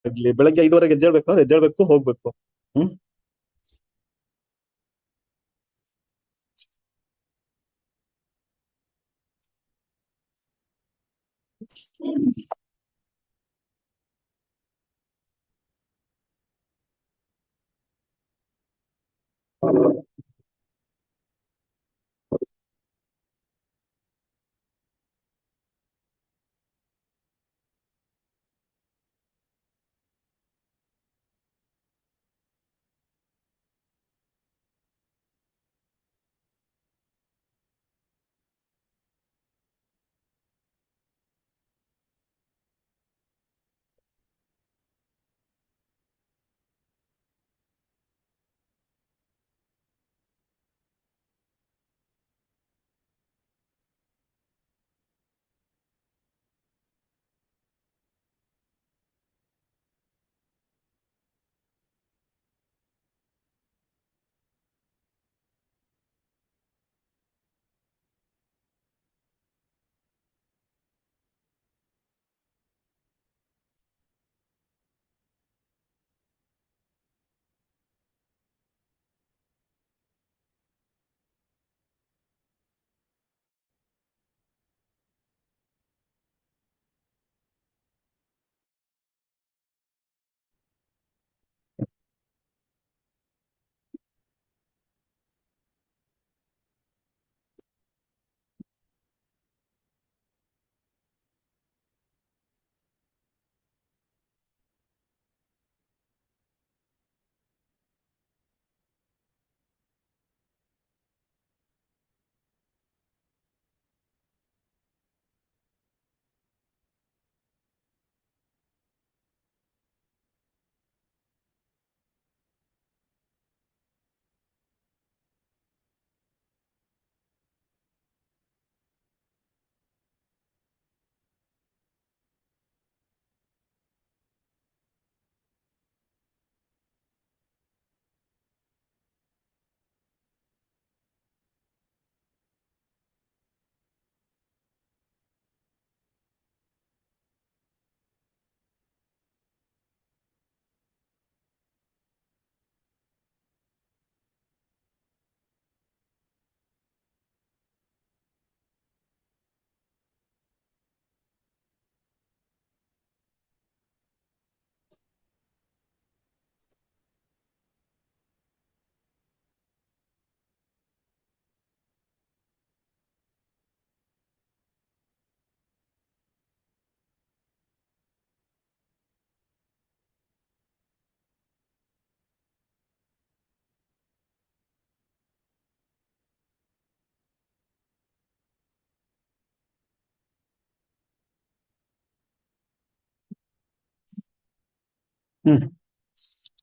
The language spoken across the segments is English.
ಆಗ್ಲಿ ಬೆಳಗ್ಗೆ 5:30 ಎದ್ದೇಳ್ಬೇಕು ಹೋಗ್ಬೇಕು. ಹ್ಮ್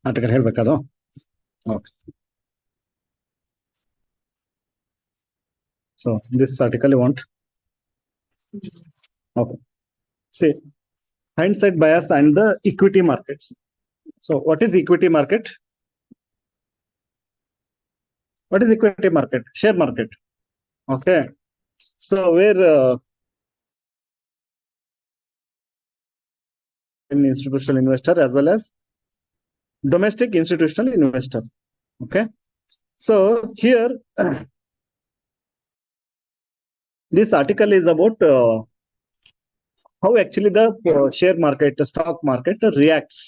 ಆರ್ಟಿಕಲ್ ಹೇಳ್ಬೇಕದು. Okay, so this article you want. Okay, see, hindsight bias and the equity markets. So what is equity market? What is equity market? Share market. Okay, so where an institutional investor as well as domestic institutional investor. Okay, so here this article is about how actually the share market, the stock market reacts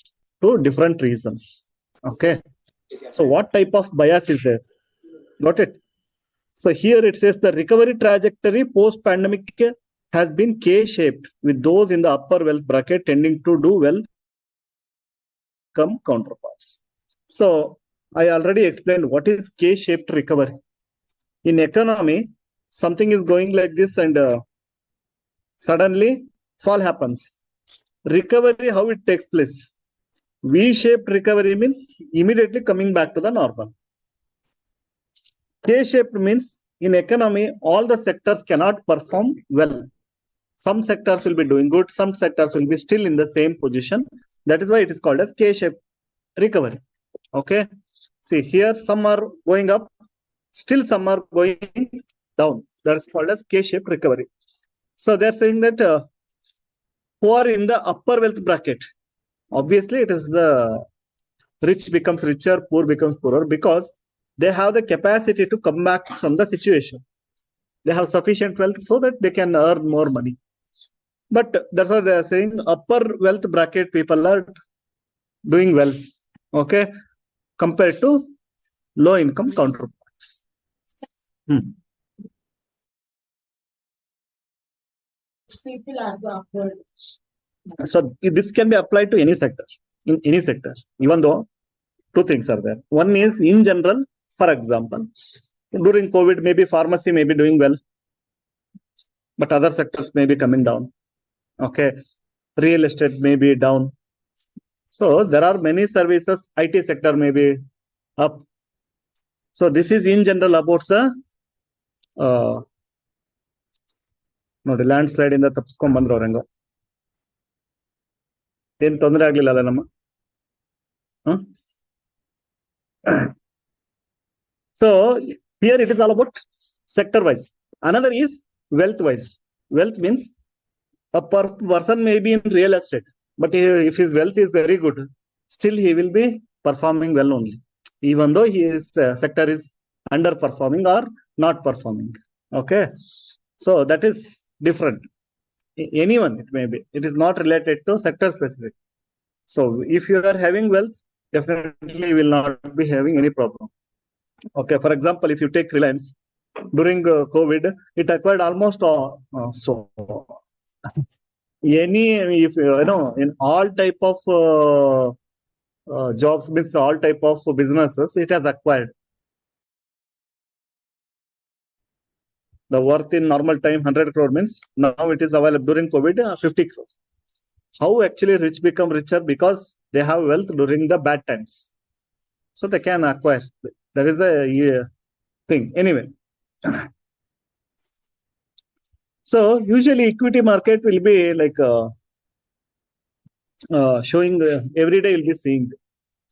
to different reasons. Okay, so what type of bias is there? Got it? So here it says the recovery trajectory post-pandemic has been K-shaped, with those in the upper wealth bracket tending to do well come counterparts. So I already explained what is K-shaped recovery. In economy, something is going like this and suddenly fall happens. Recovery, how it takes place? V-shaped recovery means immediately coming back to the normal. K-shaped means in economy, all the sectors cannot perform well. Some sectors will be doing good, some sectors will be still in the same position. That is why it is called as K-shaped recovery. Okay, see here some are going up, still some are going down. That is called as K-shaped recovery. So they are saying that who are in the upper wealth bracket. Obviously, it is the rich becomes richer, poor becomes poorer, because they have the capacity to come back from the situation. They have sufficient wealth so that they can earn more money. But that's what they are saying. Upper wealth bracket people are doing well, okay, compared to low income counterparts. People are the upward. So this can be applied to any sector, in any sector, even though two things are there. One is in general, for example, during COVID, maybe pharmacy may be doing well, but other sectors may be coming down. Okay, real estate may be down. So there are many services, IT sector may be up. So this is in general about the ನೋಡಿ land slide ಇಂದ ತಪ್ಪಿಸ್ಕೊಂಡ್ ಬಂದ್ರು ಅವ್ರಂಗ ಏನ್ ತೊಂದರೆ ಆಗ್ಲಿಲ್ಲ ಅಲ್ಲ ನಮ್ಮ So here it is all about sector wise. Another is wealth wise. Wealth means a person may be in real estate, but if his wealth is very good, still he will be performing well only, even though his sector is underperforming or not performing. Okay, so that is different. Anyone it may be. It is not related to sector specific. So if you are having wealth, definitely you will not be having any problem. Okay, for example, if you take Reliance during COVID, it acquired almost so any, if you know, in all type of jobs, means all type of businesses, it has acquired. The worth in normal time 100 crore means now it is available during COVID 50 crore. How actually rich become richer? Because they have wealth during the bad times, so they can acquire. That is a thing. Anyway, so usually equity market will be like showing every day you'll be seeing.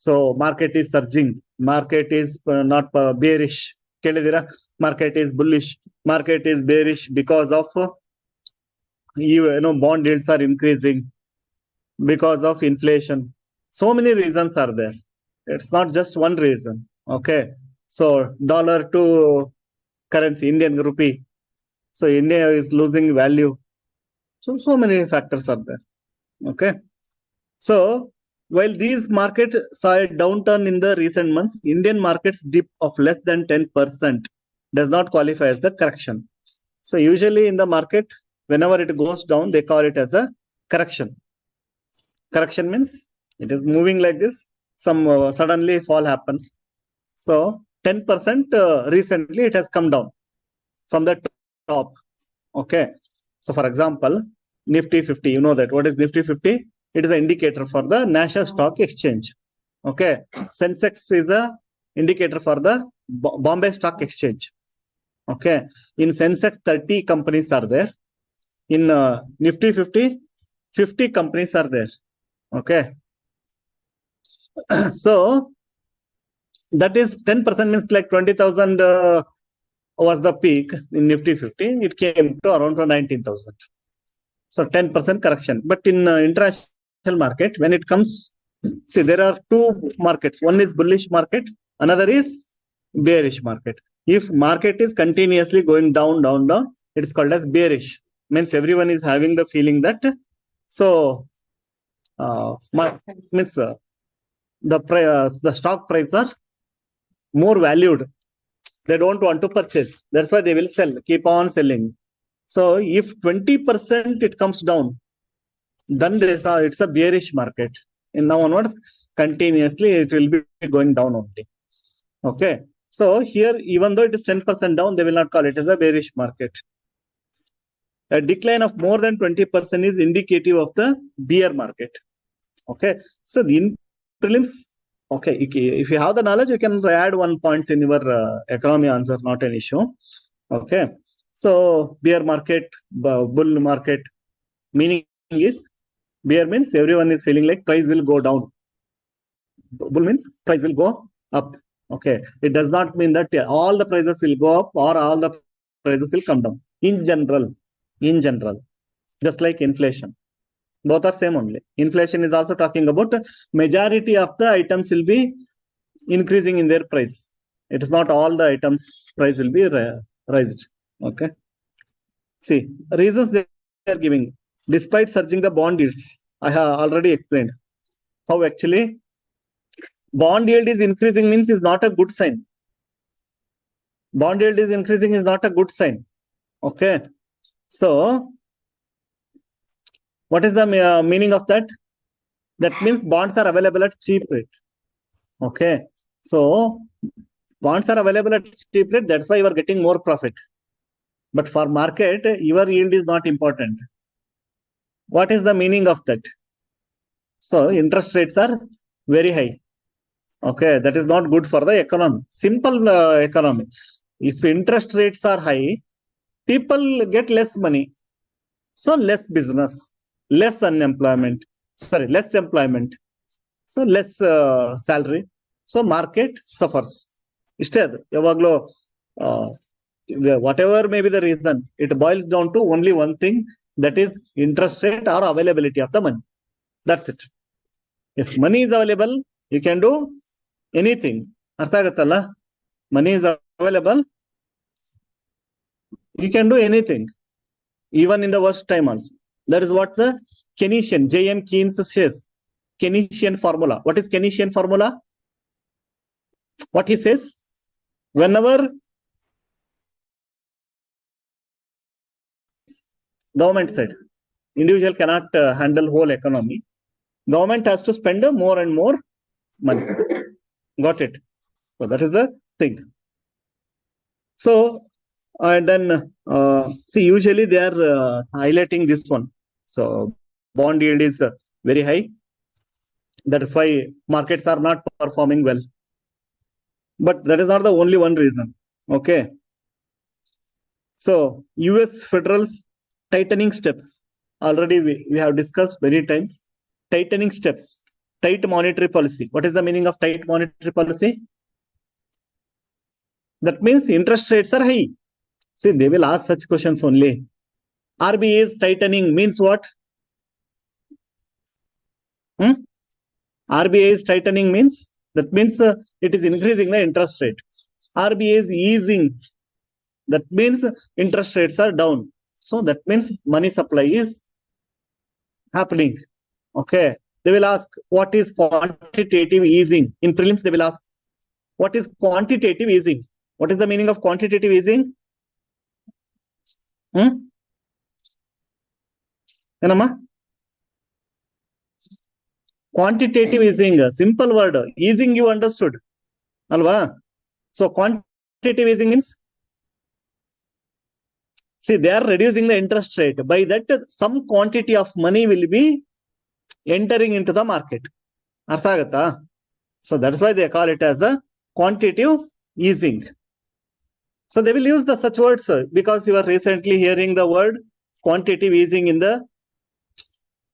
So market is surging, market is not bearish. Kelidira, market is bullish, market is bearish because of you know bond yields are increasing because of inflation. So many reasons are there. It's not just one reason. Okay, so dollar to currency, Indian rupee. So India is losing value. So many factors are there. Okay, so while these markets saw a downturn in the recent months, Indian markets dip of less than 10% does not qualify as the correction. So usually in the market, whenever it goes down, they call it as a correction. Correction means it is moving like this. Some suddenly fall happens. So 10% recently it has come down from the top. Okay. So for example, Nifty 50, you know that. What is Nifty 50? It is an indicator for the National Stock Exchange. Okay. Sensex is a indicator for the Bombay Stock Exchange. Okay. In Sensex, 30 companies are there. In Nifty 50, 50 companies are there. Okay. So that is 10% means like 20,000 was the peak in Nifty 50. It came to around 19,000. So 10% correction. But in international market, when it comes, see, there are two markets. One is bullish market, another is bearish market. If market is continuously going down, down, down, it is called as bearish. Means everyone is having the feeling that so means the stock price are more valued. They don't want to purchase. That's why they will sell, keep on selling. So if 20% it comes down, then it's a bearish market. And now onwards, continuously it will be going down only. Okay. So here, even though it is 10% down, they will not call it as a bearish market. A decline of more than 20% is indicative of the bear market. Okay. So in prelims, okay, if you have the knowledge, you can add one point in your economy answer, not an issue. Okay. So bear market, bull market, meaning is bear means everyone is feeling like price will go down. Bull means price will go up. Okay. It does not mean that all the prices will go up or all the prices will come down. In general, just like inflation. Both are same only. Inflation is also talking about majority of the items will be increasing in their price. It is not all the items price will be raised. Okay. See, reasons they are giving. Despite surging the bond yields, I have already explained how actually bond yield is increasing means is not a good sign. Bond yield is increasing is not a good sign. Okay. So, what is the meaning of that? That means bonds are available at cheap rate. Okay. So, bonds are available at cheap rate. That's why you are getting more profit. But for market, your yield is not important. What is the meaning of that? So, interest rates are very high. Okay. That is not good for the economy. Simple economy. If interest rates are high, people get less money. So, less business, less unemployment, less employment. So, less salary. So, market suffers. Instead, whatever may be the reason, it boils down to only one thing, that is interest rate or availability of the money. That's it. If money is available, you can do anything. Money is available, you can do anything, even in the worst time also. That is what the Keynesian, J.M. Keynes says. Keynesian formula. What is Keynesian formula? What he says? Whenever government said, individual cannot handle whole economy. Government has to spend more and more money. Got it? So that is the thing. So, and then, see, usually they are highlighting this one. So, bond yield is very high. That is why markets are not performing well. But that is not the only one reason. Okay. So, US Federal's tightening steps. Already we have discussed many times. Tightening steps. Tight monetary policy. What is the meaning of tight monetary policy? That means interest rates are high. See, they will ask such questions only. RBI is tightening means what? RBI is tightening means, that means it is increasing the interest rate. RBI is easing. That means interest rates are down. So that means money supply is happening. Okay. They will ask, what is quantitative easing? In prelims, they will ask, what is quantitative easing? What is the meaning of quantitative easing? Quantitative easing, simple word. Easing you understood. Alva? So quantitative easing means, see, they are reducing the interest rate. By that, some quantity of money will be entering into the market. Arthagata. So that's why they call it as a quantitative easing. So they will use the such words because you are recently hearing the word quantitative easing in the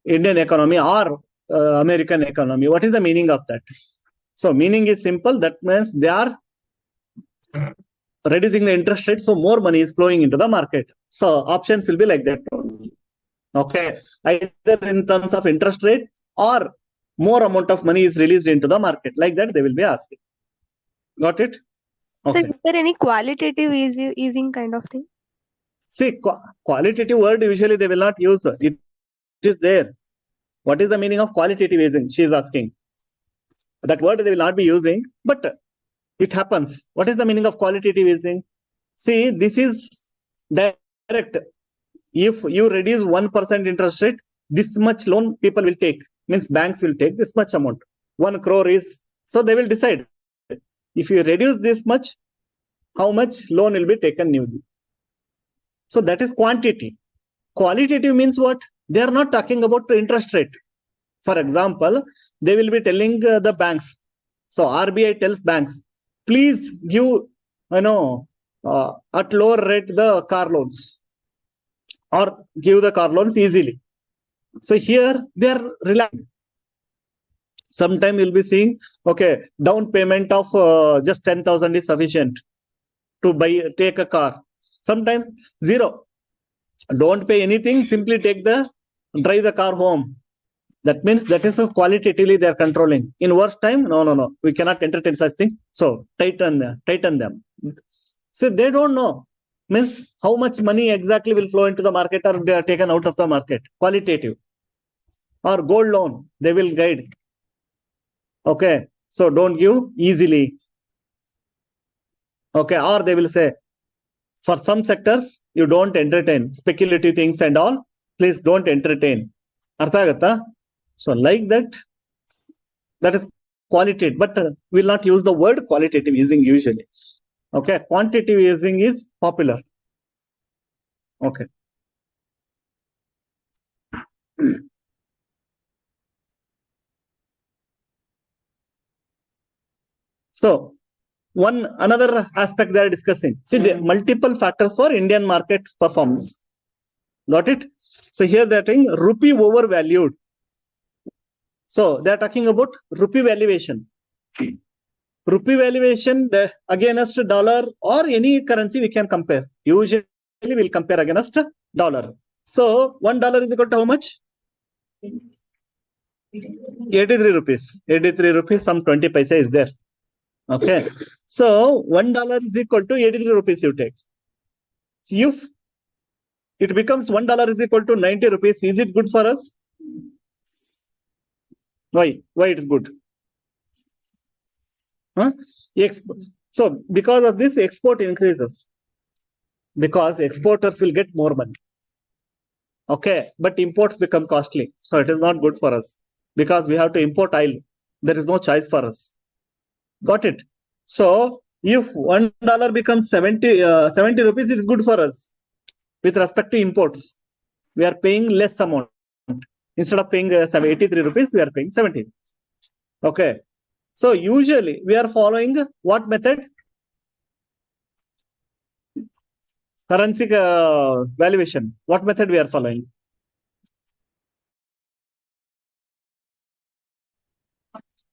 Indian economy or American economy. What is the meaning of that? So meaning is simple. That means they are reducing the interest rate, so more money is flowing into the market. So options will be like that. Okay, either in terms of interest rate or more amount of money is released into the market. Like that, they will be asking. Got it? Okay. So is there any qualitative easing kind of thing? See, qualitative word usually they will not use. It is there. What is the meaning of qualitative easing? She is asking. That word they will not be using, but it happens. What is the meaning of qualitative easing? See, this is direct. If you reduce 1% interest rate, this much loan people will take. Means banks will take this much amount. 1 crore is, so they will decide. If you reduce this much, how much loan will be taken newly. So that is quantity. Qualitative means what? They are not talking about the interest rate. For example, they will be telling the banks. So RBI tells banks, please give, at lower rate the car loans or give the car loans easily. So here they are relying. Sometime you'll be seeing, okay, down payment of just 10,000 is sufficient to take a car. Sometimes 0. Don't pay anything, simply take the drive the car home. That means that is qualitatively they are controlling. In worst time, no, we cannot entertain such things. So tighten them. So they don't know. Means how much money exactly will flow into the market or they are taken out of the market. Qualitative. Or gold loan, they will guide. Okay. So don't give easily. Okay. Or they will say, for some sectors, you don't entertain speculative things and all. Please don't entertain. Artha agata? So like that is qualitative, but we'll not use the word qualitative easing usually. Okay, quantitative easing is popular. Okay. So another aspect they are discussing. See the multiple factors for Indian market performance. Got it? So here they are saying rupee overvalued. So they are talking about rupee valuation. Rupee valuation against dollar or any currency we can compare. Usually we'll compare against dollar. So $1 is equal to how much? 83 rupees. 83 rupees, some 20 paisa is there. Okay. So $1 is equal to 83 rupees you take. If it becomes $1 is equal to 90 rupees, is it good for us? Why? Why it is good? Huh? So because of this, export increases. Because exporters will get more money. Okay, but imports become costly. So it is not good for us. Because we have to import oil. There is no choice for us. Got it? So if $1 becomes 70 rupees, it is good for us. With respect to imports, we are paying less amount. Instead of paying 83 rupees, we are paying 70. Okay. So usually we are following what method? Currency valuation. What method we are following?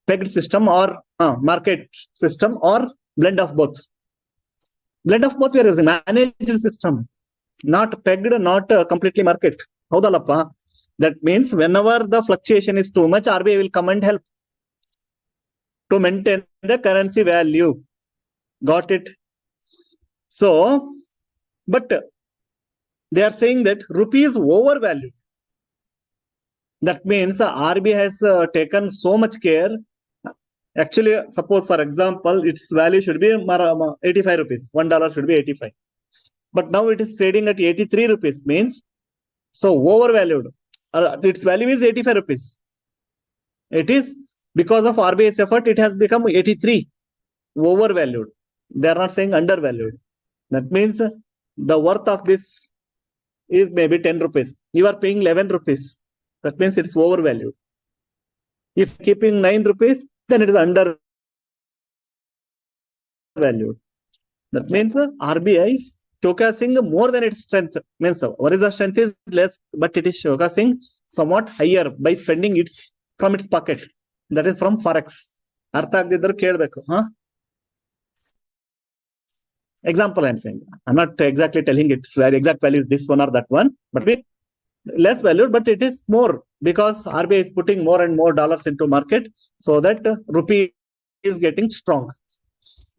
Pegged system or market system or blend of both. Blend of both we are using. Managed system. Not pegged, not completely market. Haudalappa. That means whenever the fluctuation is too much, RBI will come and help to maintain the currency value. Got it? So, but they are saying that rupee is overvalued. That means RBI has taken so much care. Actually, suppose for example, its value should be 85 rupees. $1 should be 85. But now it is trading at 83 rupees. Means, so overvalued. Its value is 85 rupees. It is because of RBI's effort, it has become 83. Overvalued. They are not saying undervalued. That means the worth of this is maybe 10 rupees. You are paying 11 rupees. That means it's overvalued. If keeping 9 rupees, then it is undervalued. That means RBI is showcasing more than its strength. Means what is the strength is less, but it is showcasing somewhat higher by spending its from its pocket. That is from Forex. Artha agdidaru kelbeku. Example I am saying. I'm not exactly telling its exact value is this one or that one, but less valued, but it is more because RBI is putting more and more dollars into market so that rupee is getting strong.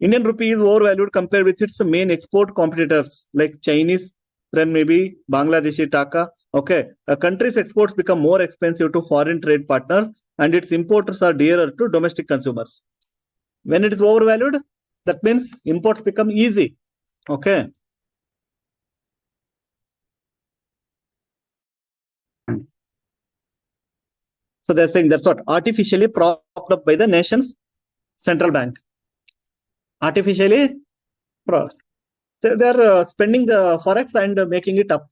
Indian rupee is overvalued compared with its main export competitors like Chinese, then maybe Bangladeshi taka. Okay, a country's exports become more expensive to foreign trade partners and its imports are dearer to domestic consumers. When it is overvalued, that means imports become easy. Okay. So they're saying that's what artificially propped up by the nation's central bank. Artificially, they're spending the forex and making it up.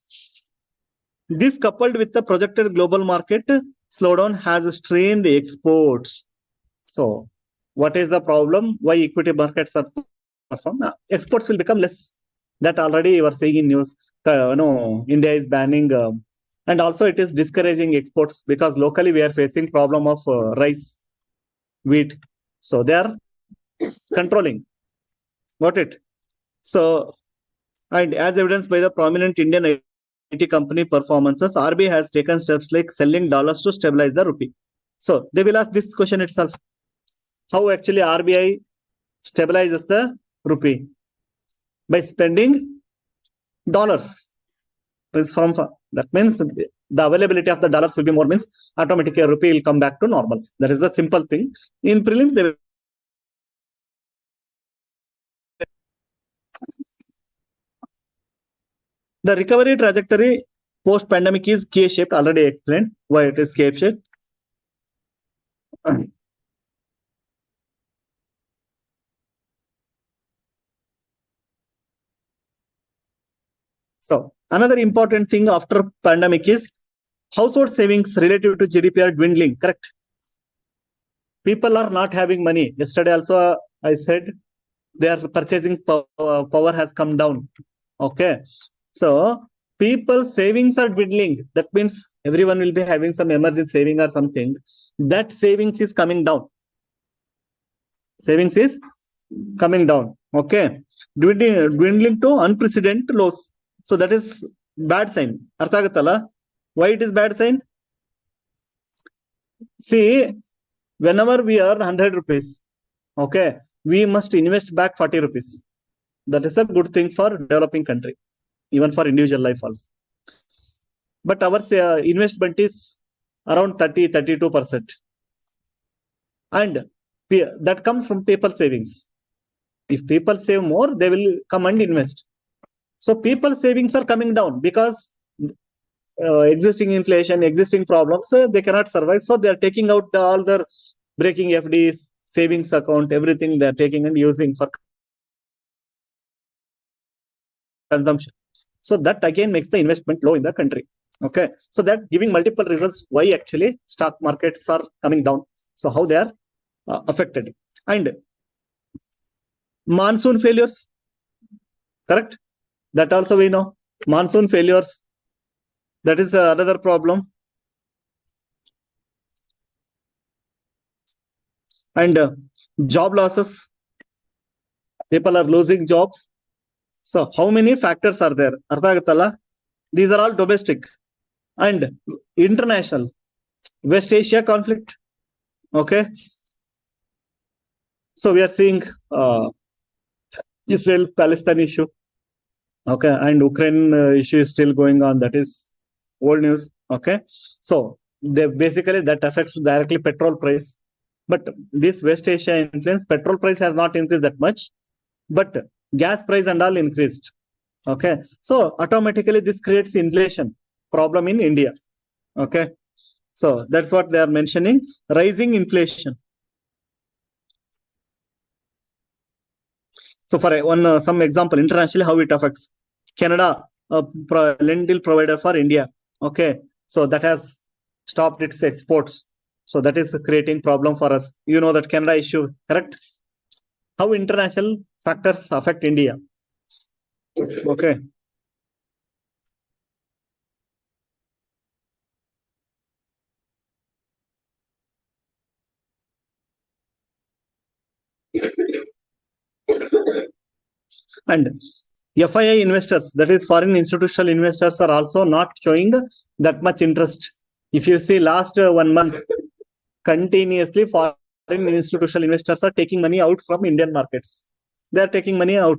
This coupled with the projected global market slowdown has strained exports. So what is the problem? Why equity markets are performed? Exports will become less. That already you are saying in news. India is banning and also it is discouraging exports because locally we are facing problem of rice, wheat. So they are controlling. Got it? So, and as evidenced by the prominent Indian IT company performances, RBI has taken steps like selling dollars to stabilize the rupee. So they will ask this question itself. How actually RBI stabilizes the rupee? By spending dollars. That means the availability of the dollars will be more, means automatically rupee will come back to normal. That is the simple thing. In prelims, they will. The recovery trajectory post-pandemic is K-shaped. Already explained why it is K-shaped. So another important thing after pandemic is household savings relative to GDP are dwindling. Correct. People are not having money. Yesterday also I said their purchasing power has come down. Okay. So people's savings are dwindling. That means everyone will be having some emergency saving or something. That savings is coming down. Savings is coming down. Okay. Dwindling to unprecedented lows. So that is bad sign. Arthagatala. Why it is bad sign? See, whenever we earn 100 rupees, okay, we must invest back 40 rupees. That is a good thing for developing country, even for individual life also. But our investment is around 30-32%. And that comes from people savings. If people save more, they will come and invest. So people savings are coming down because existing inflation, existing problems, they cannot survive. So they are taking out all their breaking FDs, savings account, everything they are taking and using for consumption. So that again makes the investment low in the country. Okay. So that giving multiple reasons why actually stock markets are coming down. So how they are affected. And monsoon failures. Correct. That also we know. Monsoon failures. That is another problem. And job losses. People are losing jobs. So how many factors are there? Arthagatala. These are all domestic and international. West Asia conflict. Okay. So we are seeing Israel-Palestine issue. Okay. And Ukraine issue is still going on. That is old news. Okay. So basically that affects directly petrol price. But this West Asia influence, petrol price has not increased that much. But gas price and all increased. Okay. So automatically this creates inflation problem in India. Okay. So that's what they are mentioning. Rising inflation. So for some example, internationally, how it affects Canada, lentil provider for India. Okay. So that has stopped its exports. So that is creating problem for us. You know that Canada issue, correct? How international factors affect India. Okay. And FII investors, that is foreign institutional investors, are also not showing that much interest. If you see last 1 month, continuously foreign institutional investors are taking money out from Indian markets. They are taking money out.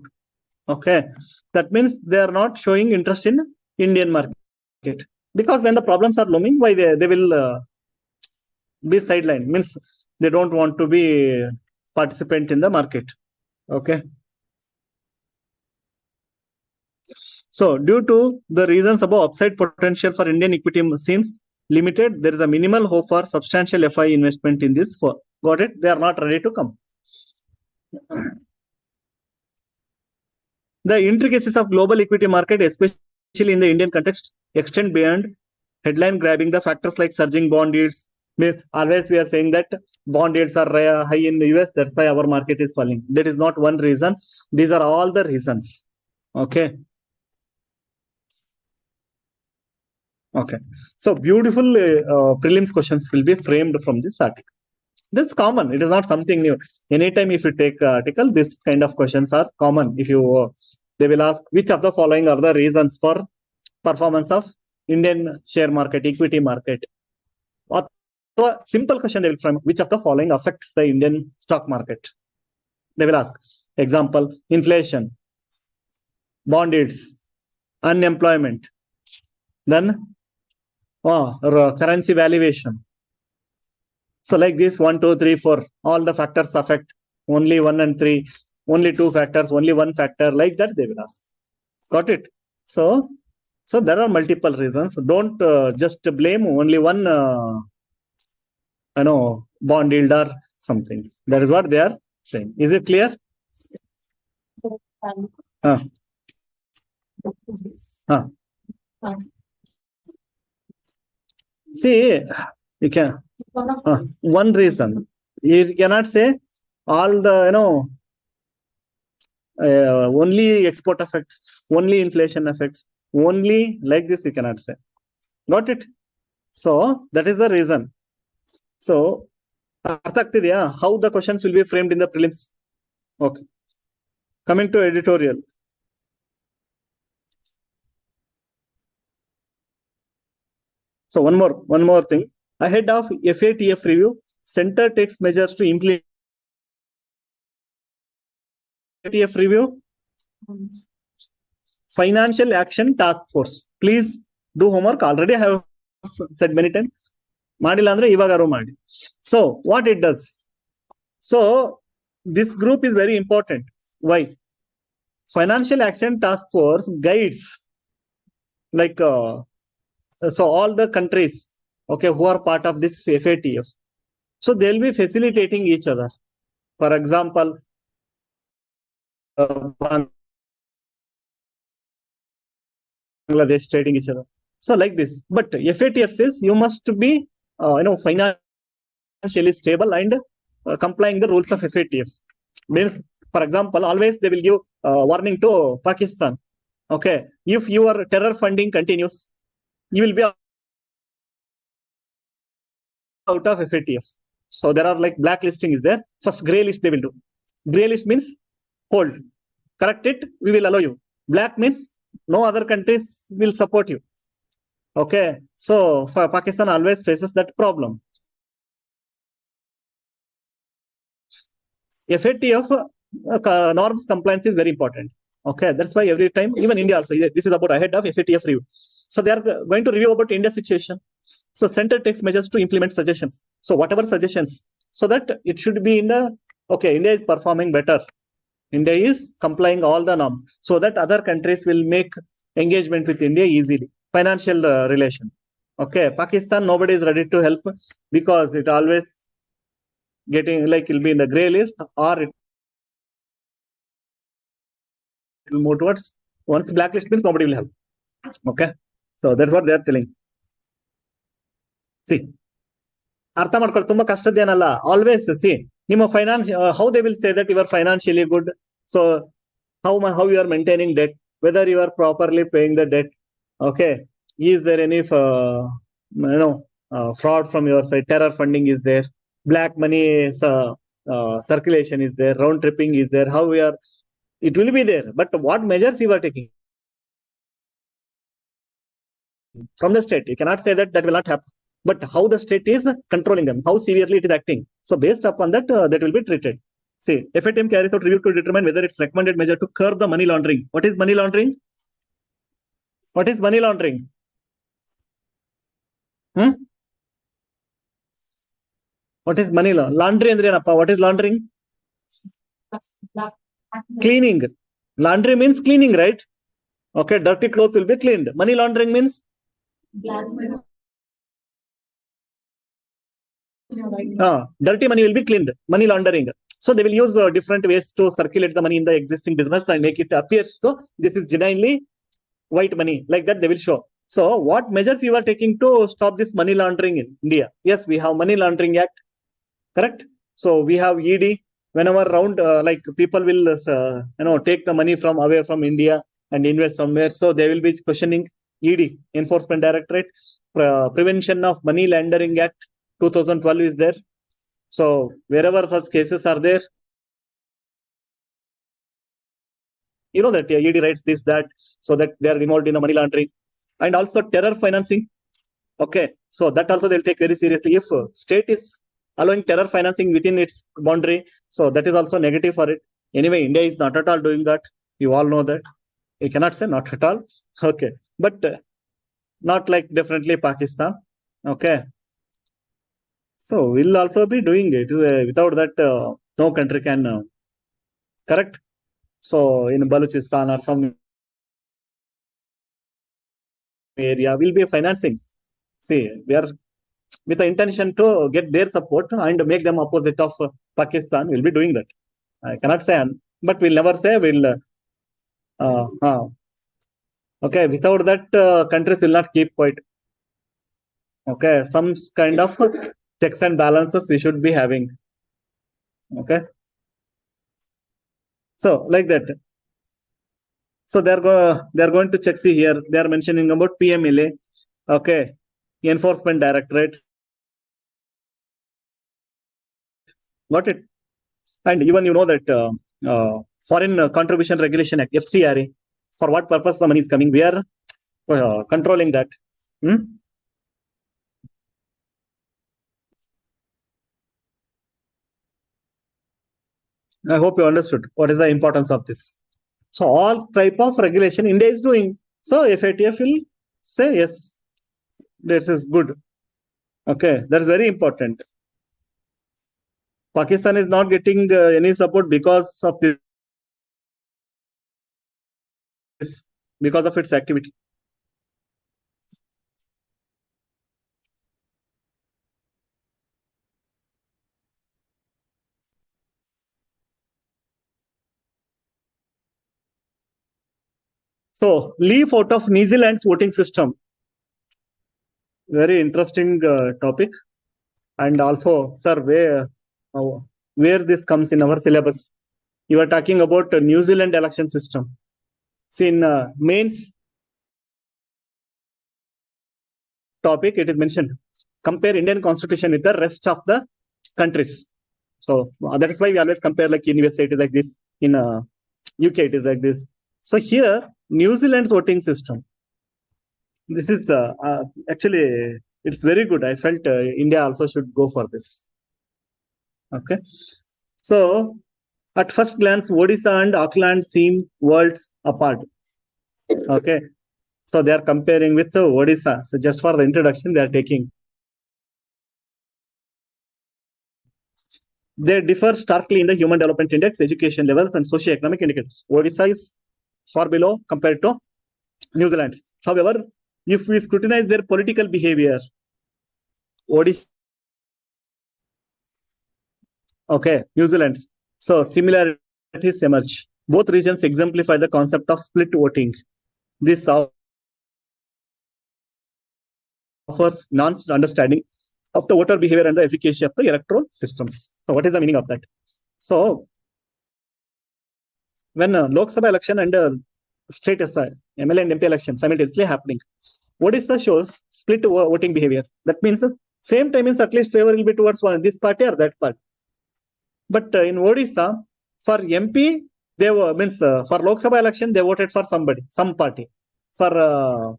Okay. That means they are not showing interest in Indian market. Because when the problems are looming, why they will be sidelined. Means they don't want to be participant in the market. Okay. So due to the reasons above, upside potential for Indian equity seems limited. There is a minimal hope for substantial FI investment in this. Got it? They are not ready to come. The intricacies of global equity market, especially in the Indian context, extend beyond headline grabbing. The factors like surging bond yields. Means always we are saying that bond yields are high in the US. That's why our market is falling. That is not one reason. These are all the reasons. Okay. Okay. So beautiful prelims questions will be framed from this article. This is common. It is not something new. Anytime if you take article, this kind of questions are common. If you, they will ask which of the following are the reasons for performance of Indian share market, equity market. So a simple question they will frame, which of the following affects the Indian stock market? They will ask. Example, inflation, bond yields, unemployment, then currency valuation. So like this, 1, 2, 3, 4, all the factors affect only 1 and 3, only 2 factors, only 1 factor, like that they will ask. Got it? So there are multiple reasons. Don't just blame only one bond yield or something. That is what they are saying. Is it clear? See, you can one reason. You cannot say all the only export effects, only inflation effects, only like this. You cannot say. Got it? So that is the reason. So how the questions will be framed in the prelims. Okay. Coming to editorial. So one more thing. Ahead of FATF review, center takes measures to implement FATF review. Financial Action Task Force. Please do homework. Already I have said many times. So what it does? So this group is very important. Why? Financial Action Task Force guides like so all the countries, okay, who are part of this FATF. So they'll be facilitating each other. For example, Bangladesh trading each other. So like this. But FATF says you must be financially stable and complying the rules of FATF. Means, for example, always they will give warning to Pakistan. Okay, if your terror funding continues, you will be out of FATF. So there are like blacklisting is there. First grey list they will do. Grey list means hold. Correct it, we will allow you. Black means no other countries will support you. Okay, so for Pakistan always faces that problem. FATF norms compliance is very important. Okay, that's why every time, even India also, this is about ahead of FATF review. So they are going to review about India situation. So center takes measures to implement suggestions. So whatever suggestions, so that it should be in the, okay, India is performing better. India is complying all the norms, so that other countries will make engagement with India easily. Financial relation. Okay, Pakistan, nobody is ready to help because it always getting like it'll be in the grey list, or it will move towards once blacklist means nobody will help. Okay, so that's what they are telling. See, ಅರ್ಥ ಮಾಡ್ಕೊಳ್ಳಿ, ತುಂಬಾ ಕಷ್ಟದ್ದೇನಲ್ಲ. Always see ನಿಮ್ಮ finance, how they will say that you are financially good. So how you are maintaining debt, whether you are properly paying the debt. Okay, is there any fraud from your side? Terror funding is there, black money circulation is there, round tripping is there. How we are, it will be there, but what measures you are taking from the state? You cannot say that will not happen, but how the state is controlling them, how severely it is acting. So based upon that, that will be treated. See, FATM carries out review to determine whether it's recommended measure to curb the money laundering. What is money laundering? What is money laundering? What is money laundry? What is laundering? Cleaning. Laundry means cleaning, right? Okay, dirty clothes will be cleaned. Money laundering means dirty money will be cleaned. Money laundering. So they will use different ways to circulate the money in the existing business and make it appear so this is genuinely white money. Like that they will show. So what measures you are taking to stop this money laundering in India? Yes, we have Money Laundering Act. Correct. So we have ED. Whenever round like people will take the money from away from India and invest somewhere, so they will be questioning ED, Enforcement Directorate. Prevention of Money Laundering Act 2012 is there. So wherever such cases are there, you know that ED writes this, that, so that they are involved in the money laundering. and also terror financing. Okay, so that also they'll take very seriously. If state is allowing terror financing within its boundary, so that is also negative for it. Anyway, India is not at all doing that. You all know that. You cannot say not at all. Okay, but not like definitely Pakistan. Okay, so we'll also be doing it. Without that, no country can correct. So in Balochistan or some area, we'll be financing. See, we are with the intention to get their support and make them opposite of Pakistan. We'll be doing that. I cannot say, but we'll never say we'll. Uh, uh, okay, without that, countries will not keep quiet. Okay, some kind of checks and balances we should be having. Okay, so like that. So they're going to check. See here, they are mentioning about PMLA. Okay, Enforcement Directorate. Got it. And even you know that Foreign Contribution Regulation Act, FCRA, for what purpose the money is coming, we are controlling that. I hope you understood what is the importance of this. So all type of regulation India is doing. So FATF will say yes, this is good. Okay, that is very important. Pakistan is not getting any support because of this, because of its activity. So leave out of New Zealand's voting system. Very interesting topic. And also, sir, where this comes in our syllabus? You are talking about New Zealand election system. See, in mains topic, it is mentioned. Compare Indian constitution with the rest of the countries. So that is why we always compare, like in USA it is like this, in UK it is like this. So here, New Zealand's voting system. This is actually, it's very good. I felt India also should go for this. Okay. So at first glance, Odisha and Auckland seem worlds apart. Okay. So they are comparing with Odisha. So just for the introduction, they are taking. They differ starkly in the Human Development Index, education levels, and socio-economic indicators. Odisha is far below compared to New Zealand. However, if we scrutinize their political behavior, Odisha, okay, New Zealand. So similarities emerge. Both regions exemplify the concept of split voting. This offers nuanced understanding of the voter behavior and the efficacy of the electoral systems. So what is the meaning of that? So when Lok Sabha election and state MLA and MP election simultaneously happening, Odisha shows split voting behavior. That means same time means at least favor will be towards this party or that party. But in Odisha, for MP, they means for Lok Sabha election, they voted for somebody, some party. For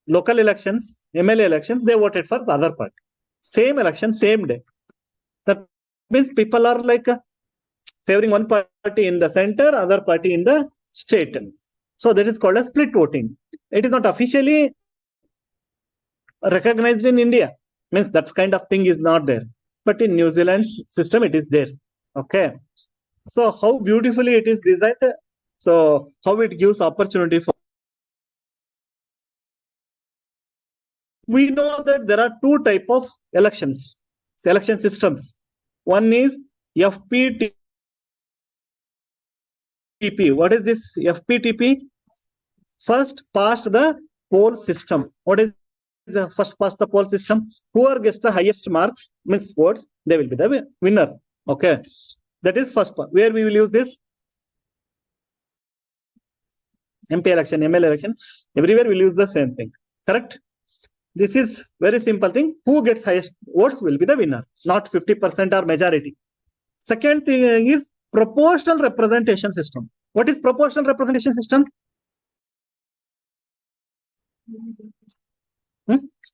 local elections, MLA elections, they voted for the other party. Same election, same day. That means people are like favoring one party in the center, other party in the state. So that is called a split voting. It is not officially recognized in India. Means that kind of thing is not there. But in New Zealand's system, it is there. Okay. So how beautifully it is designed. So how it gives opportunity for. We know that there are two type of elections, election systems. One is FPTP. What is this FPTP? First past the poll system. What is the first past the poll system? Whoever gets the highest marks, means votes, they will be the winner. Okay. That is first part. Where we will use this? MP election, ML election. Everywhere we'll use the same thing. Correct? This is very simple thing. Who gets highest votes will be the winner, not 50% or majority. Second thing is proportional representation system. What is proportional representation system?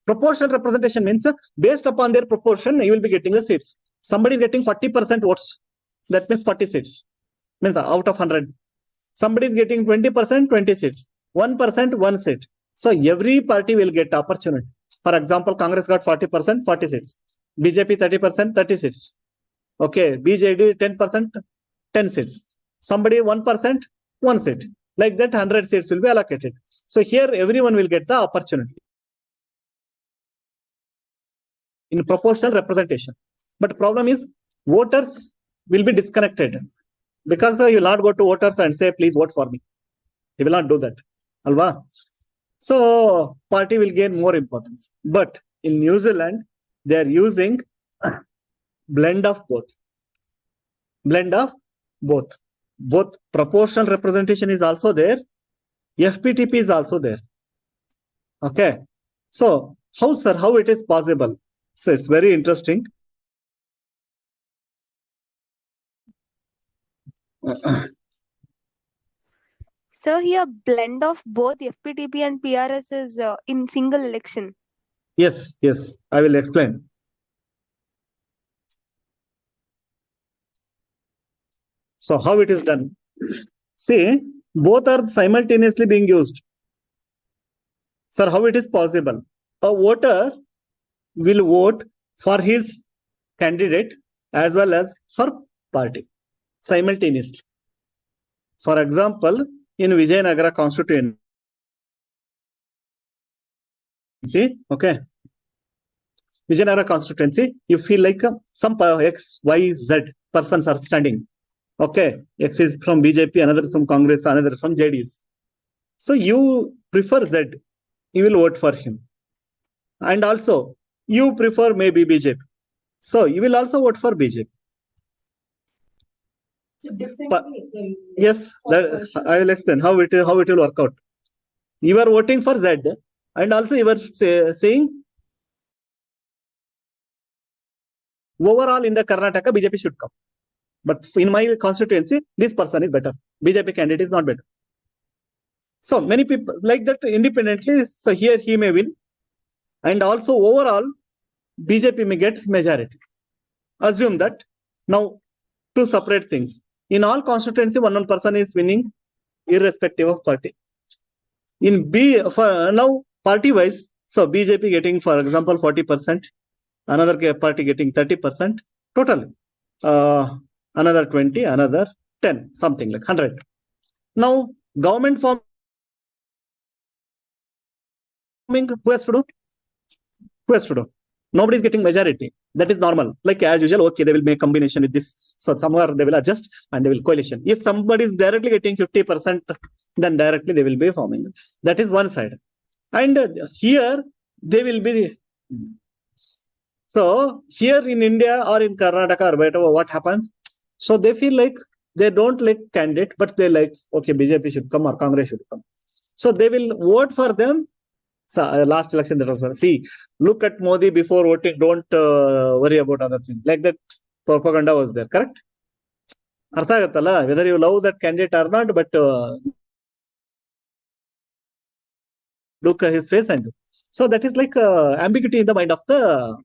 Proportional representation means based upon their proportion, you will be getting the seats. Somebody is getting 40% votes. That means 40 seats. Means out of 100. Somebody is getting 20%, 20 seats. 1%, 1 seat. So every party will get opportunity. For example, Congress got 40%, 40 seats. BJP 30%, 30 seats. Okay, BJD 10%, 10 seats. Somebody 1%, 1 seat. Like that, 100 seats will be allocated. So here everyone will get the opportunity in proportional representation. But problem is voters will be disconnected because you will not go to voters and say, please vote for me. He will not do that. Alva. So party will gain more importance. But in New Zealand, they are using blend of both. Blend of both. Both proportional representation is also there. FPTP is also there. Okay. So how, sir, how it is possible? So it's very interesting. So here blend of both FPTP and PRS is in single election. Yes, yes, I will explain. So how it is done? See, both are simultaneously being used. Sir, how it is possible? A voter will vote for his candidate as well as for party simultaneously. For example, in Vijayanagara constituency, okay, Vijayanagara constituency, you feel like some X, Y, Z persons are standing. Okay, X is from BJP, another is from Congress, another is from JDS. So you prefer Z, you will vote for him. And also, you prefer maybe BJP. So you will also vote for BJP. But, yes, that, I will explain how it will work out. You are voting for Z, and also you are saying overall in the Karnataka, BJP should come. But in my constituency, this person is better. BJP candidate is not better. So many people like that independently. So here he may win. And also overall, BJP may get majority. Assume that. Now, two separate things. In all constituency, one person is winning irrespective of party. In B, for now, party-wise, so BJP getting, for example, 40%, another party getting 30%, total. Another 20, another 10, something like 100. Now, government forming, who has to do? Who has to do? Nobody is getting majority. That is normal. Like as usual, okay, they will make combination with this. So somewhere they will adjust and they will coalition. If somebody is directly getting 50%, then directly they will be forming. That is one side. And here they will be. So here in India or in Karnataka or whatever, what happens? So they feel like they don't like candidate, but they like, okay, BJP should come or Congress should come. So they will vote for them. So last election that was, see, look at Modi before voting, don't worry about other things. Like that propaganda was there, correct? Artha agattalla, whether you love that candidate or not, but look at his face and do. So that is like ambiguity in the mind of the,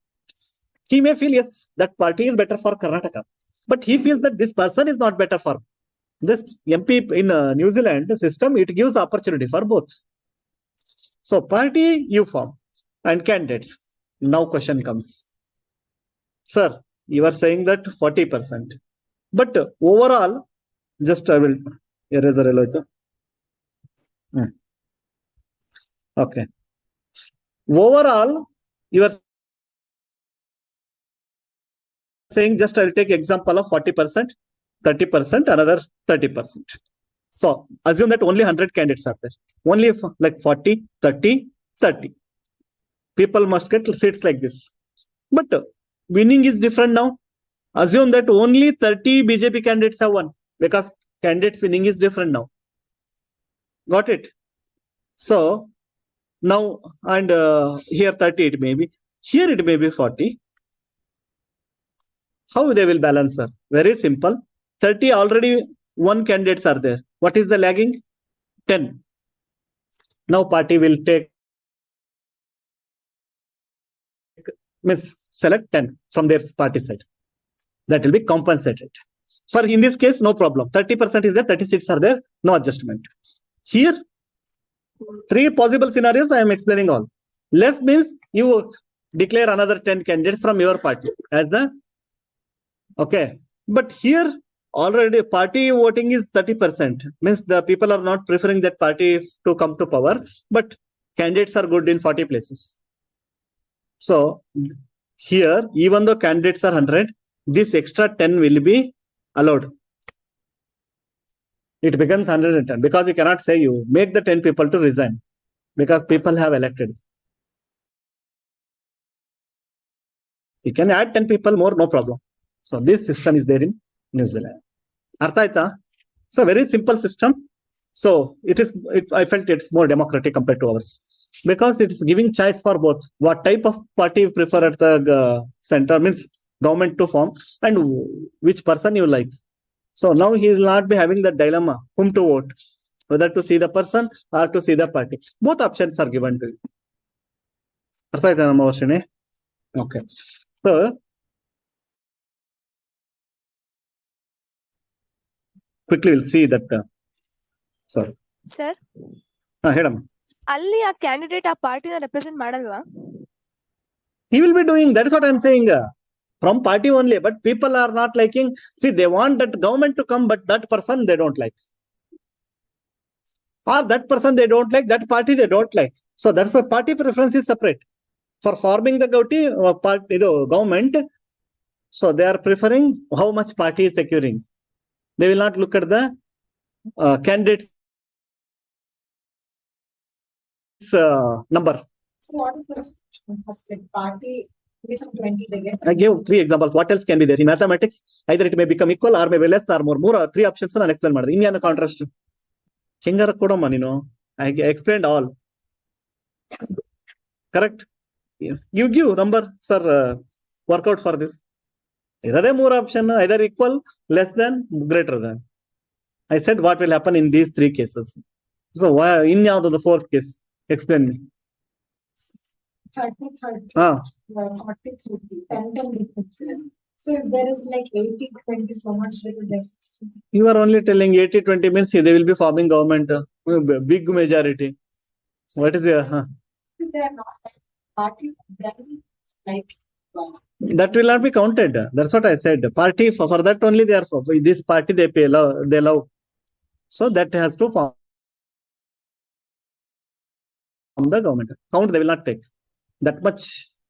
he may feel, yes, that party is better for Karnataka, but he feels that this person is not better for this MP in New Zealand system. It gives opportunity for both. So party you form and candidates. Now question comes. Sir, you are saying that 40%. But overall, just I will erase the relator. Okay. Overall, you are saying just I'll take example of 40%, 30%, another 30%. So assume that only 100 candidates are there. Only like 40, 30, 30. People must get seats like this. But winning is different now. Assume that only 30 BJP candidates have won because candidates winning is different now. Got it? So now, and here 30 it may be. Here it may be 40. How they will balance, sir? Very simple. 30 already one candidates are there. What is the lagging? 10. Now party will take means select 10 from their party side. That will be compensated. For in this case, no problem. 30% is there, 30 seats are there, no adjustment. Here, 3 possible scenarios I am explaining all. Less means you declare another 10 candidates from your party as the, okay. But here already party voting is 30%, means the people are not preferring that party to come to power, but candidates are good in 40 places. So here, even though candidates are 100, this extra 10 will be allowed. It becomes 110 because you cannot say you make the 10 people to resign because people have elected. You can add 10 people more, no problem. So this system is there in New Zealand. Artha aita? It's a very simple system. So I felt it's more democratic compared to ours because it's giving choice for both. What type of party you prefer at the center, means government to form, and which person you like. So now he will not be having the dilemma whom to vote, whether to see the person or to see the party. Both options are given to you. Artha aita nama Varshini? Okay. So quickly we'll see that. Sorry. Sir, Hedam. ಅಲ್ಲಿ ಆ candidate ಆ ಪಾರ್ಟಿನ represent ಮಾಡಲ್ವಾ? He will be doing, that is what I am saying. From party only, but people are not liking. See, they want that government to come, but that person they don't like. Or that person they don't like, that party they don't like. So that's why party preference is separate. For forming the government, so they are preferring how much party is securing. They will not look at the candidates number. So what is the first like party? 20 they get. I gave 3 examples. What else can be there in mathematics? Either it may become equal or maybe less or more. 3 options I explain ಮಾಡಿದೆ. ಇನ್ನೇನು contrast ಹೆಂಗಾರ ಕೊಡಮ್ಮ ನೀನು. I explained all. Correct? You give number, sir, work out for this. ಇರದೇ 3 option, either equal, less than, greater than. I said what will happen in these 3 cases. So why in the 4th case? Explain me. 30, 30, 40, 30, 10, 10 difference. So if there is like 80, 20, so much like 60. You are only telling 80, 20 means they will be forming government, big majority. What is the? If they are not like party, then like. That will not be counted. That's what I said. Party for that only they are for this party they pay they love. So that has to form the government. Count they will not take that much.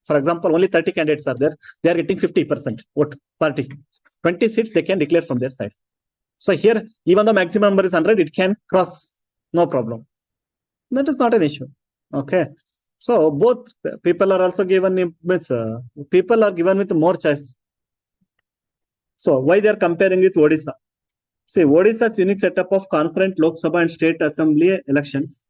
For example, only 30 candidates are there. They are getting 50% vote party. 20 seats they can declare from their side. So here, even the maximum number is 100, it can cross. No problem. That is not an issue. Okay. So both people are also given, people are given with more choice. So why they are comparing with Odisha? See, Odisha's unique setup of concurrent Lok Sabha and state assembly elections,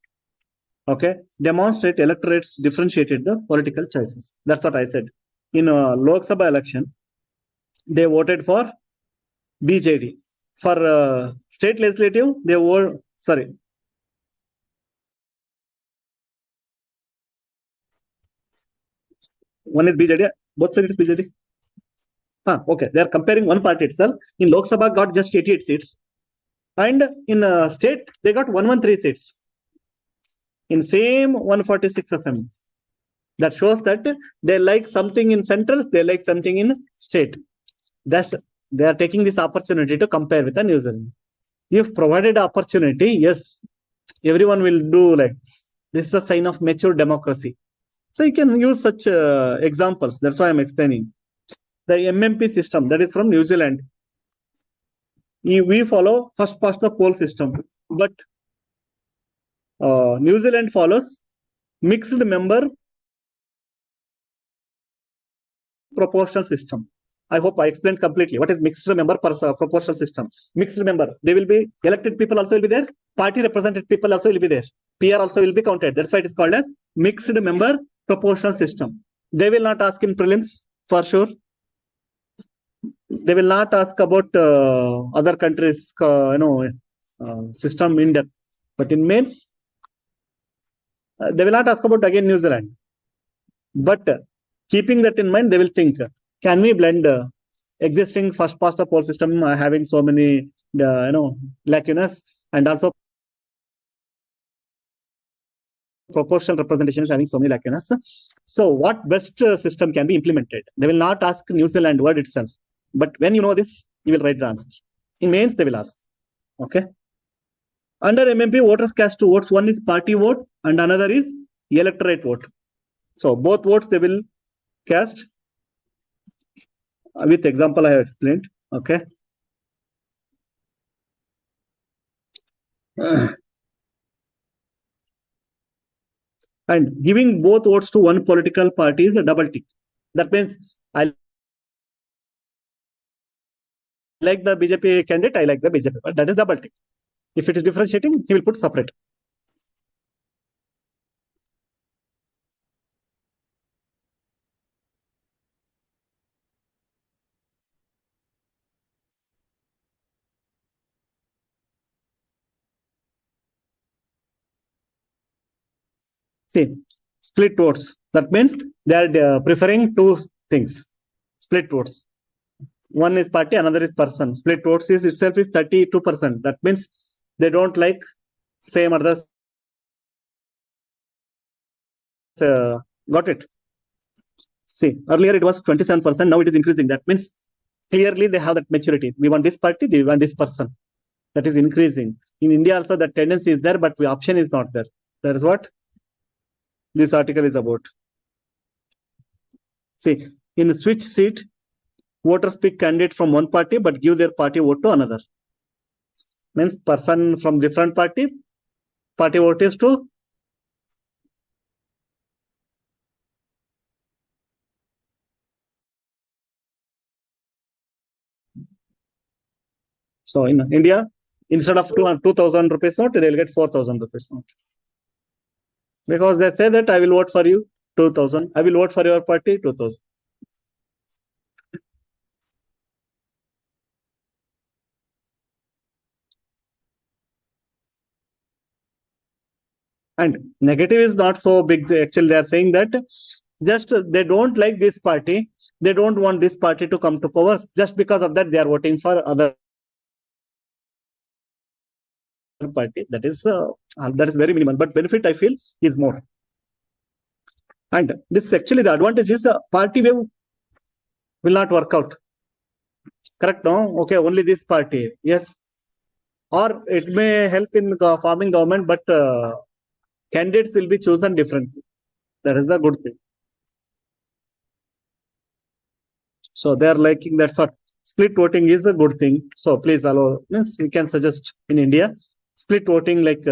okay, demonstrate electorates differentiated the political choices. That's what I said. In Lok Sabha election, they voted for BJD. For state legislative, they voted, sorry. One is BJD, both sides is BJD. Okay, they are comparing one party itself. In Lok Sabha got just 88 seats. And in state, they got 113 seats. In same 146 assemblies. That shows that they like something in central, they like something in state. They are taking this opportunity to compare with the New Zealand. If provided opportunity, yes, everyone will do like this. This is a sign of mature democracy. So you can use such examples. That's why I'm explaining. The MMP system, that is from New Zealand. We follow first past the poll system. But New Zealand follows mixed member proportional system. I hope I explained completely what is mixed member proportional system. Mixed member, they will be elected people also will be there. Party represented people also will be there. PR also will be counted. That's why it is called as mixed member proportional system. They will not ask in prelims for sure. They will not ask about other countries, system in depth. But in mains, they will not ask about again New Zealand. But keeping that in mind, they will think, can we blend existing first past the poll system having so many lacunas, and also proportional representation is having so many lacunas. So what best system can be implemented? They will not ask New Zealand word itself, but when you know this, you will write the answer. In mains, they will ask. Okay. Under MMP, voters cast two votes. One is party vote and another is electorate vote. So both votes they will cast. With example, I have explained. Okay. And giving both votes to one political party is a double tick. That means I like the BJP candidate, I like the BJP, but that is double tick. If it is differentiating, he will put separate. See, split votes. That means they are preferring two things. Split votes. One is party, another is person. Split votes is itself is 32%. That means they don't like same others. Got it? See, earlier it was 27%. Now it is increasing. That means clearly they have that maturity. We want this party, they want this person. That is increasing. In India also that tendency is there, but the option is not there. That is what this article is about. See, in a switch seat, voters pick candidate from one party but give their party vote to another. Means person from different party vote is to so in India, instead of 2,000 rupees note, they'll get 4,000 rupees note. Because they say that I will vote for you 2,000, I will vote for your party 2,000. And negative is not so big. Actually, they are saying that just they don't like this party. They don't want this party to come to power. Just because of that, they are voting for other party. That is very minimal. But benefit, I feel, is more. And this actually the advantage is party wave will not work out. Correct? No? Okay, only this party. Yes. Or it may help in forming government, but candidates will be chosen differently. That is a good thing. So they are liking that sort. Split voting is a good thing. So please allow, means we can suggest in India, split voting like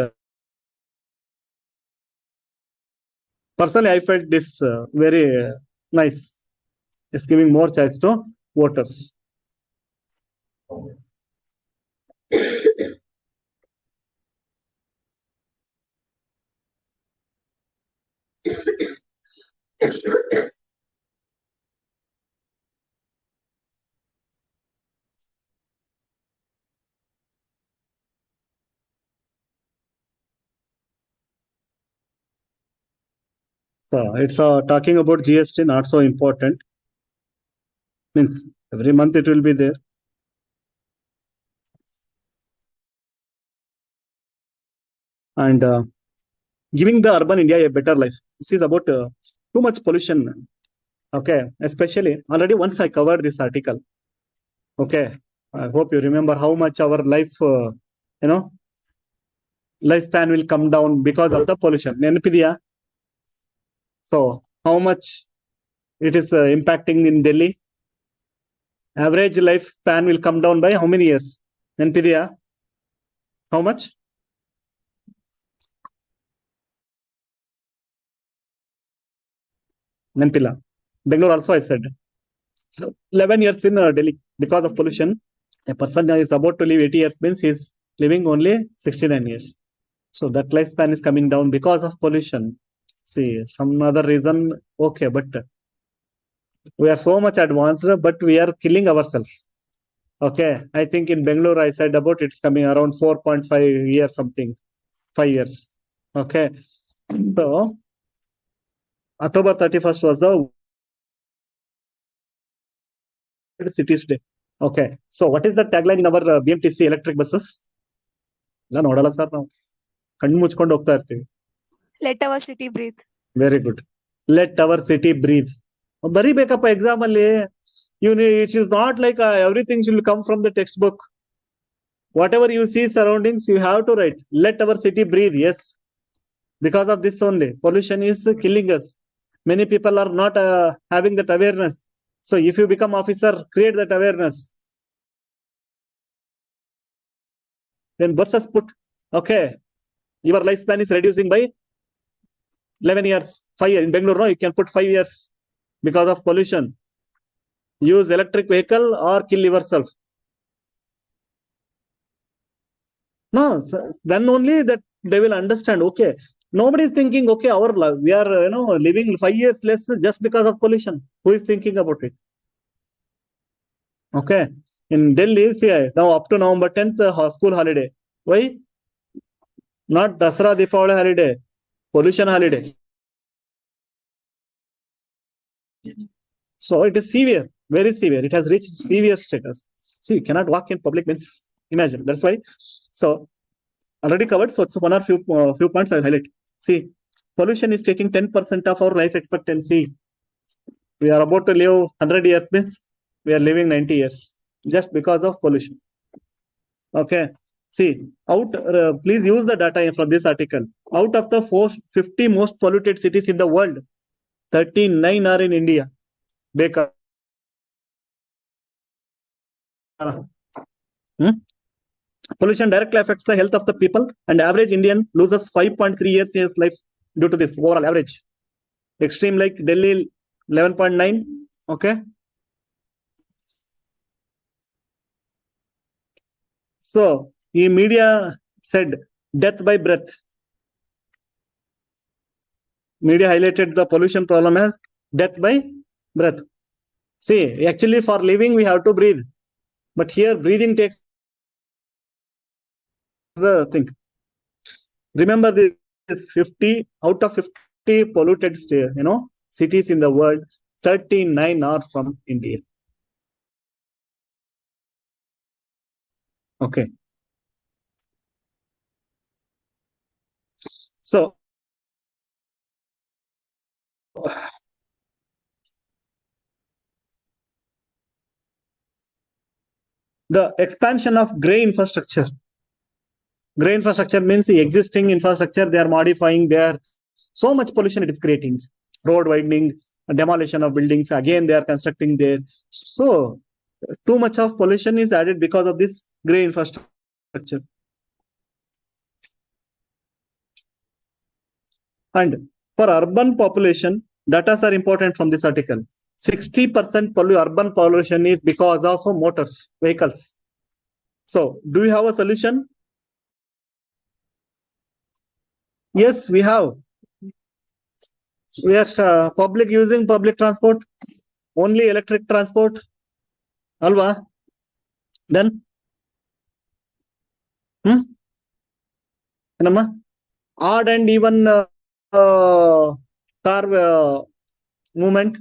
personally I felt this very nice. It's giving more choice to voters. So it's talking about GST, not so important. Means every month it will be there. And giving the urban India a better life. This is about too much pollution. Okay, especially already once I covered this article. Okay, I hope you remember how much our life, lifespan will come down because of the pollution. Nenepidiya. So how much it is impacting in Delhi? Average lifespan will come down by how many years? Nenepidiya. How much? Nenpila. Bangalore also I said. 11 years in Delhi because of pollution. A person is about to live 80 years means he is living only 69 years. So that lifespan is coming down because of pollution. See, some other reason, okay, but we are so much advanced, but we are killing ourselves. Okay, I think in Bangalore, I said about it's coming around 4.5 years something, 5 years. Okay, so October 31st was the cities today. Okay. So what is the tagline in our BMTC electric buses? ಇಲ್ಲ ನೋಡಲ್ಲ sir ನಾವು ಕಣ್ಣು ಮುಚ್ಕೊಂಡು ಹೋಗ್ತಾ ಇರ್ತೀವಿ. Let our city breathe. Very good. Let our city breathe. ಬರಿಬೇಕಪ್ಪ exam ಅಲ್ಲಿ. It is not like everything should come from the textbook. Whatever you see surroundings, you have to write. Let our city breathe. Yes. Because of this only, pollution is killing us. Many people are not having that awareness. So if you become officer, create that awareness. Then buses put, okay, your lifespan is reducing by 11 years, 5 years. In Bangalore, no, you can put 5 years because of pollution. Use electric vehicle or kill yourself. No, then only that they will understand. Okay, nobody is thinking. Okay, we are living 5 years less just because of pollution. Who is thinking about it? Okay, in Delhi, see now up to November 10th, school holiday. Why? Not Dasra Deepavali holiday, pollution holiday. So it is severe, very severe. It has reached severe status. See, you cannot walk in public means imagine. That's why. So already covered. So it's one or few points I'll highlight. See, pollution is taking 10% of our life expectancy. We are about to live 100 years means we are living 90 years just because of pollution. Okay. See, please use the data from this article. Out of the 50 most polluted cities in the world, 39 are in India. Pollution directly affects the health of the people, and average Indian loses 5.3 years in his life due to this overall average. Extreme like Delhi 11.9. Okay. So the media said death by breath. Media highlighted the pollution problem as death by breath. See, actually for living we have to breathe, but here breathing takes the thing. Remember this 50 out of 50 polluted cities in the world, 39 are from India. Okay. So the expansion of grey infrastructure. Grey infrastructure means the existing infrastructure they are modifying there. So much pollution it is creating. Road widening, demolition of buildings. Again, they are constructing there. So too much of pollution is added because of this grey infrastructure. And for urban population, data are important from this article. 60% urban pollution is because of motors, vehicles. So do you have a solution? Yes, we have. We are public using public transport, only electric transport. Alva? Then? Odd and even car movement.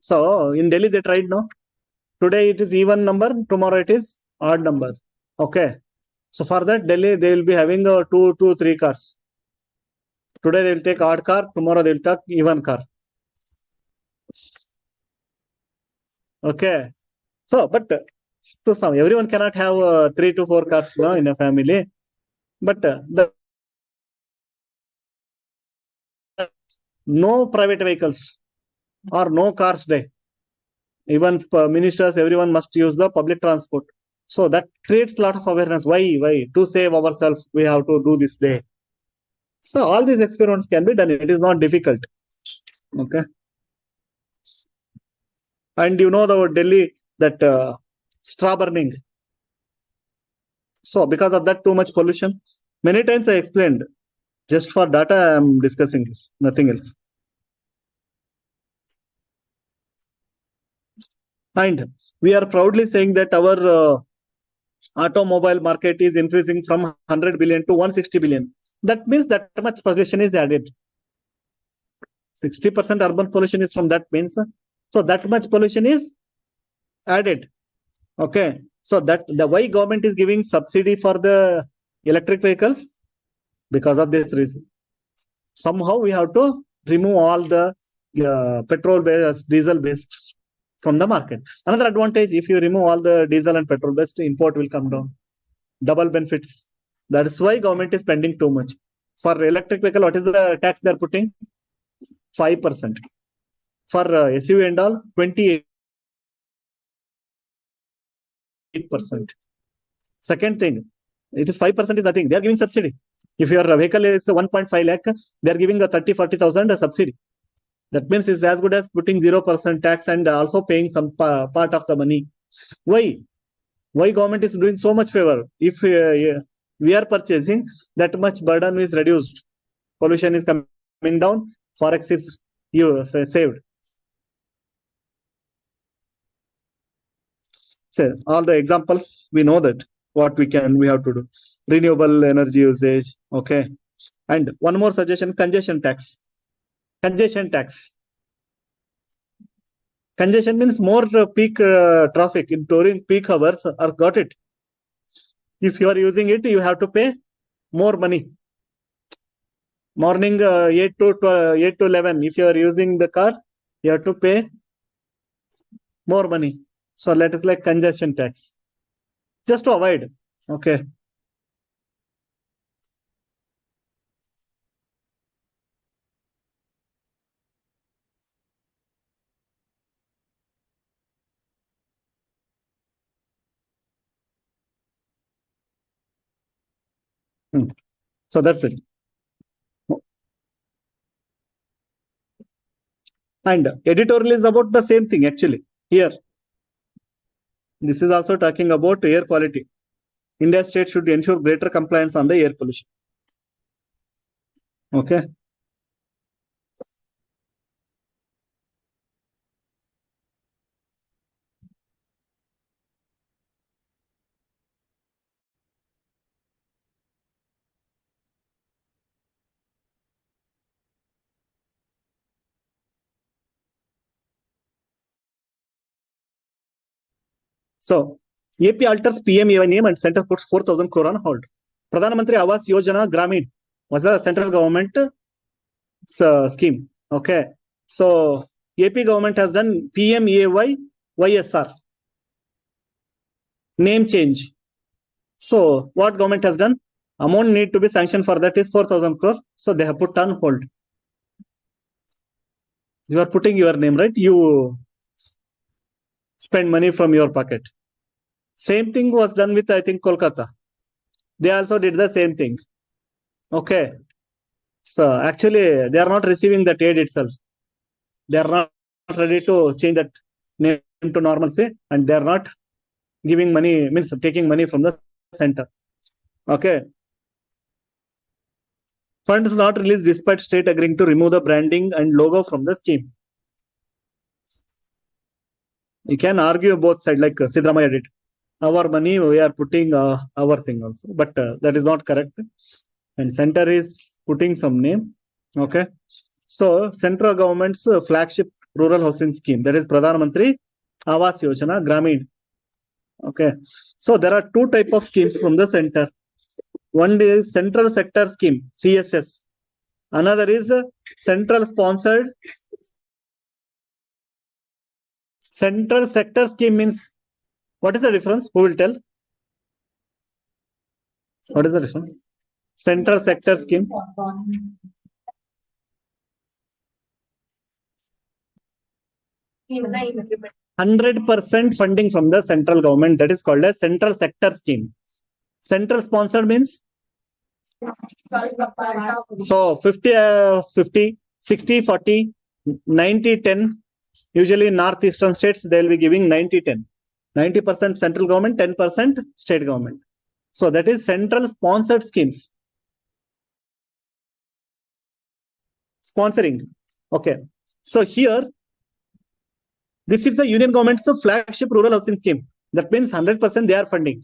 So in Delhi they tried now. Today it is even number, tomorrow it is odd number. Okay. So for that Delhi they will be having 3 cars. Today they will take odd car, tomorrow they will take even car. Okay. So, but to some, everyone cannot have 3 to 4 cars in a family. But no private vehicles or no cars day. Even ministers, everyone must use the public transport. So that creates a lot of awareness. Why? To save ourselves, we have to do this day. So all these experiments can be done. It is not difficult. Okay. And you know the Delhi, that straw burning. So because of that, too much pollution. Many times I explained. Just for data, I am discussing this. Nothing else. And we are proudly saying that our automobile market is increasing from 100 billion to 160 billion. That means that much pollution is added. 60% urban pollution is from that means. So that much pollution is added. Okay. So that the why government is giving subsidy for the electric vehicles? Because of this reason. Somehow we have to remove all the petrol based, diesel based from the market. Another advantage, if you remove all the diesel and petrol based, import will come down. Double benefits. That is why government is spending too much. For electric vehicle, what is the tax they are putting? 5%. For SUV and all, 28%. Second thing, it is 5% is nothing. They are giving subsidy. If your vehicle is 1.5 lakh, they are giving a 30-40,000 subsidy. That means it's as good as putting 0% tax and also paying some part of the money. Why? Why government is doing so much favor? If we are purchasing, that much burden is reduced. Pollution is coming down. Forex is saved. So all the examples, we know that what we have to do. Renewable energy usage. Okay. And one more suggestion, congestion tax. Congestion tax. Congestion means more peak traffic during peak hours. Or got it? If you are using it, you have to pay more money. Morning 8 to 11. If you are using the car, you have to pay more money. So let us like congestion tax. Just to avoid. Okay. So that's it. And editorial is about the same thing actually. Here, this is also talking about air quality. India state should ensure greater compliance on the air pollution. Okay. So, AP alters PMAY name and center puts 4,000 crore on hold. Pradhan Mantri Awas Yojana Gramin was a central government scheme. Okay. So, AP government has done PMAY YSR. Name change. So, what government has done? Amount need to be sanctioned for that is 4,000 crore. So, they have put on hold. You are putting your name, right? You spend money from your pocket. Same thing was done with, I think, Kolkata. They also did the same thing. Okay. So actually, they are not receiving that aid itself. They are not ready to change that name to normalcy, and they are not giving money, means taking money from the center. Okay. Funds not released despite state agreeing to remove the branding and logo from the scheme. You can argue both sides, like Sidramaya did. Our money, we are putting our thing also, but that is not correct. And center is putting some name. Okay. So central government's flagship rural housing scheme, that is Pradhan Mantri Awas Yojana Gramin. Okay. So there are two types of schemes from the center. One is central sector scheme, CSS. Another is central sponsored. Central sector scheme means, what is the difference? Who will tell? What is the difference? Central sector scheme. 100% funding from the central government. That is called a central sector scheme. Central sponsored means? So 50-50, 60-40, 90-10. Usually in northeastern states, they will be giving 90-10. 90% central government, 10% state government. So that is central sponsored schemes. Sponsoring. Okay. So here, this is the union government's flagship rural housing scheme. That means 100% they are funding.